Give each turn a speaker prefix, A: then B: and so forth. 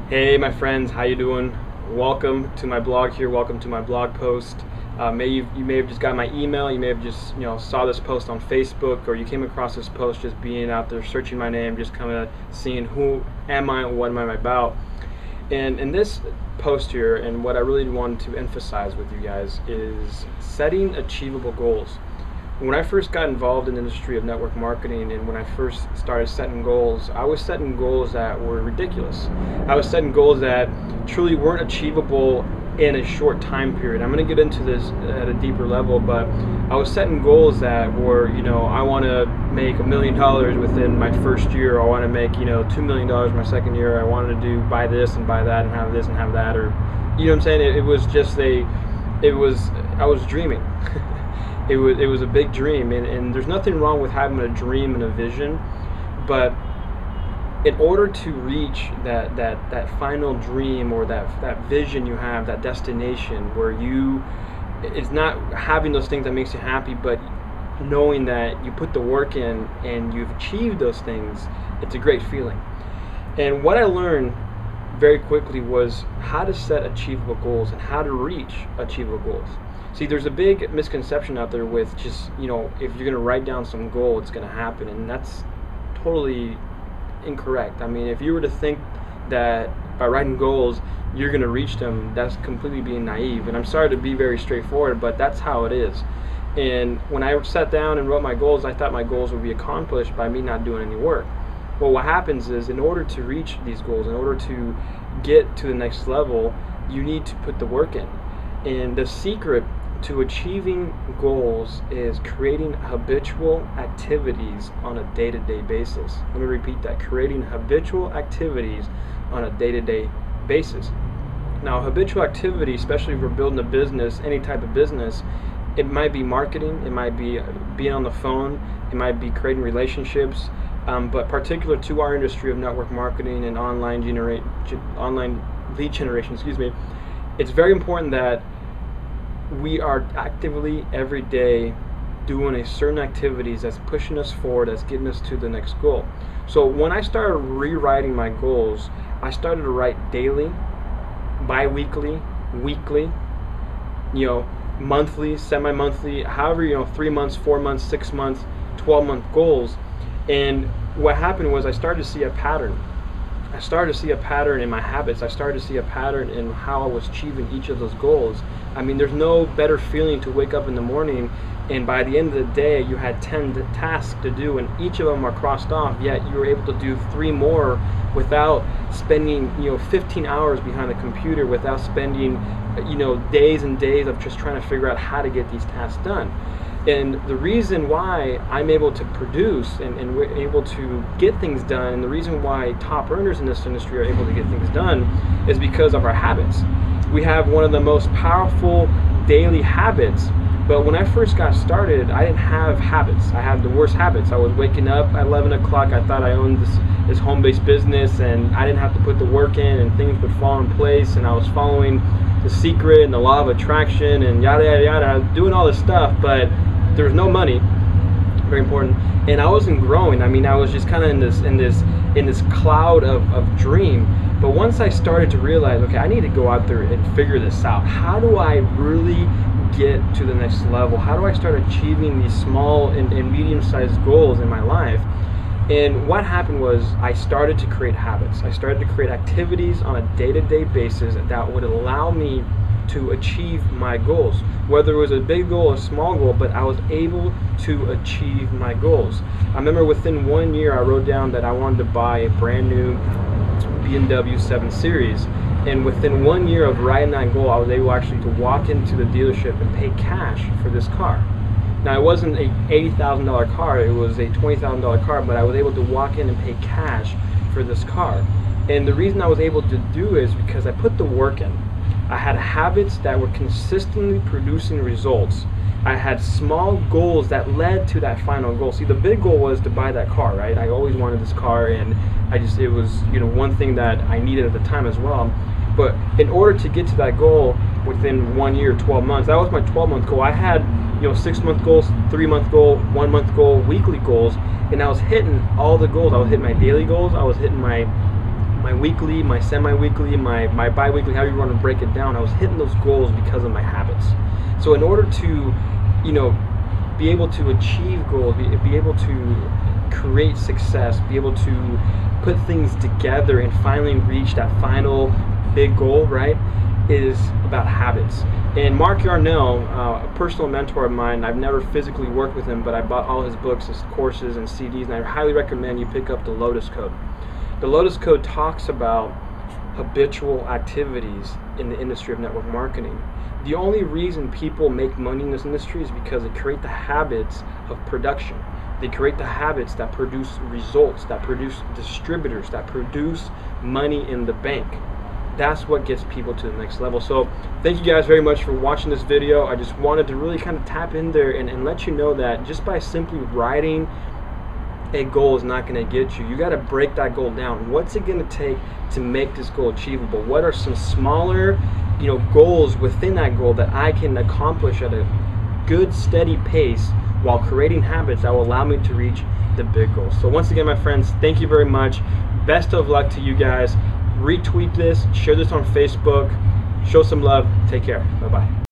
A: Hey my friends, how you doing? Welcome to my blog here, welcome to my blog post. You may have just got my email, you may have just saw this post on Facebook, or you came across this post just being out there searching my name, just kind of seeing who am I and what am I about. And in this post here, and what I really want to emphasize with you guys is setting achievable goals. When I first got involved in the industry of network marketing, and when I first started setting goals, I was setting goals that were ridiculous. I was setting goals that truly weren't achievable in a short time period. I'm going to get into this at a deeper level, but I was setting goals that were, I want to make $1 million within my first year. I want to make, $2 million my second year. I wanted to buy this and buy that and have this and have that, or, you know what I'm saying? I was dreaming. It was a big dream, and there's nothing wrong with having a dream and a vision, but in order to reach that final dream, or that vision you have, that destination where it's not having those things that makes you happy, but knowing that you put the work in and you've achieved those things, it's a great feeling. And what I learned very quickly was how to set achievable goals and how to reach achievable goals. See, there's a big misconception out there with just, if you're going to write down some goal, it's going to happen, and that's totally incorrect. I mean, if you were to think that by writing goals, you're going to reach them, that's completely being naive. And I'm sorry to be very straightforward, but that's how it is. And when I sat down and wrote my goals, I thought my goals would be accomplished by me not doing any work. Well, what happens is, in order to reach these goals, in order to get to the next level, you need to put the work in. And the secret to achieving goals is creating habitual activities on a day-to-day basis. Let me repeat that: creating habitual activities on a day-to-day basis. Now, habitual activity, especially if we're building a business, any type of business, it might be marketing, it might be being on the phone, it might be creating relationships, but particular to our industry of network marketing and online lead generation, it's very important that we are actively every day doing a certain activities that's pushing us forward, that's getting us to the next goal. So when I started rewriting my goals, I started to write daily, bi-weekly, weekly, monthly, semi-monthly, however, 3 months, 4 months, 6 months, 12-month goals. And what happened was I started to see a pattern. I started to see a pattern in my habits. I started to see a pattern in how I was achieving each of those goals. I mean, there's no better feeling to wake up in the morning and by the end of the day you had 10 tasks to do, and each of them are crossed off, yet you were able to do 3 more without spending 15 hours behind the computer, without spending days and days of just trying to figure out how to get these tasks done. And the reason why I'm able to produce and we're able to get things done, and the reason why top earners in this industry are able to get things done, is because of our habits. We have one of the most powerful daily habits, but when I first got started, I didn't have habits. I had the worst habits. I was waking up at 11 o'clock, I thought I owned this home-based business, and I didn't have to put the work in, and things would fall in place, and I was following The Secret and the law of attraction and yada yada yada. I was doing all this stuff, but there was no money, very important, and I wasn't growing. I mean, I was just kind of in this cloud of dream. But once I started to realize, okay, I need to go out there and figure this out. How do I really get to the next level? How do I start achieving these small and medium-sized goals in my life? And what happened was I started to create habits. I started to create activities on a day-to-day basis that would allow me to achieve my goals, whether it was a big goal or a small goal, but I was able to achieve my goals. I remember within 1 year I wrote down that I wanted to buy a brand new BMW 7 Series, and within 1 year of writing that goal, I was able actually to walk into the dealership and pay cash for this car. Now, it wasn't a $80,000 car, it was a $20,000 car, but I was able to walk in and pay cash for this car. And the reason I was able to do it is because I put the work in. I had habits that were consistently producing results. I had small goals that led to that final goal. See, the big goal was to buy that car, right? I always wanted this car, and it was one thing that I needed at the time as well. But in order to get to that goal within 1 year, 12 months, that was my 12-month goal. I had 6-month goals, 3-month goal, 1-month goal, weekly goals, and I was hitting all the goals. I was hitting my daily goals, I was hitting my my weekly, my semi-weekly, my bi-weekly, however you want to break it down, I was hitting those goals because of my habits. So in order to, you know, be able to achieve goals, be able to create success, be able to put things together and finally reach that final big goal, right, is about habits. And Mark Yarnell, a personal mentor of mine, I've never physically worked with him, but I bought all his books, his courses, and CDs, and I highly recommend you pick up the Lotus Code. The Lotus Code talks about habitual activities in the industry of network marketing. The only reason people make money in this industry is because they create the habits of production. They create the habits that produce results, that produce distributors, that produce money in the bank. That's what gets people to the next level. So thank you guys very much for watching this video. I just wanted to really kind of tap in there and let you know that just by simply writing a goal is not going to get you. You got to break that goal down. What's it going to take to make this goal achievable? What are some smaller, you know, goals within that goal that I can accomplish at a good, steady pace while creating habits that will allow me to reach the big goals? So once again, my friends, thank you very much. Best of luck to you guys. Retweet this, share this on Facebook, show some love. Take care. Bye-bye.